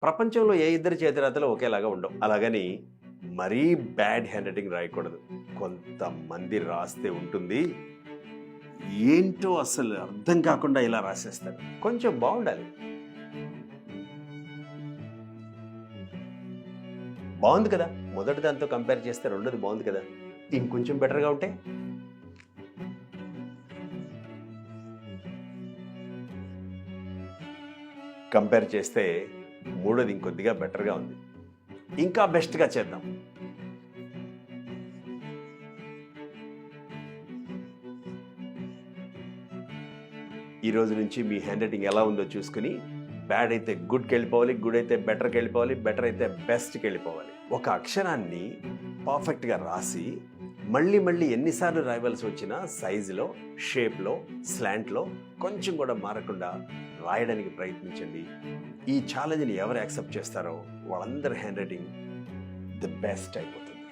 ప్రపంచంలో ఏ ఇద్దరి చేతిరాతలు ఒకేలాగా ఉండవు. అలాగని మరీ బ్యాడ్ హ్యాండ్ రైటింగ్ రాయకూడదు. కొంతమంది రాస్తే ఉంటుంది, ఏంటో అసలు అర్థం కాకుండా ఇలా రాసేస్తారు. కొంచెం బాగుండాలి. బాగుంది కదా, మొదటి దాంతో కంపేర్ చేస్తే రెండోది బాగుంది కదా, ఇంకొంచెం బెటర్గా ఉంటే కంపేర్ చేస్తే మూడోది ఇంకొద్దిగా బెటర్గా ఉంది. ఇంకా బెస్ట్గా చేద్దాం. ఈ రోజు నుంచి మీ హ్యాండ్ రైటింగ్ ఎలా ఉందో చూసుకుని, బ్యాడ్ అయితే గుడ్కి వెళ్ళిపోవాలి, గుడ్ అయితే బెటర్కి వెళ్ళిపోవాలి, బెటర్ అయితే బెస్ట్కి వెళ్ళిపోవాలి. ఒక అక్షరాన్ని పర్ఫెక్ట్గా రాసి మళ్ళీ మళ్ళీ ఎన్నిసార్లు రాయవలసి వచ్చినా సైజులో, షేప్లో, స్లాంట్లో కొంచెం కూడా మారకుండా రాయడానికి ప్రయత్నించండి. ఈ ఛాలెంజ్ని ఎవరు యాక్సెప్ట్ చేస్తారో వాళ్ళందరి హ్యాండ్ రైటింగ్ ది బెస్ట్ అయిపోతుంది.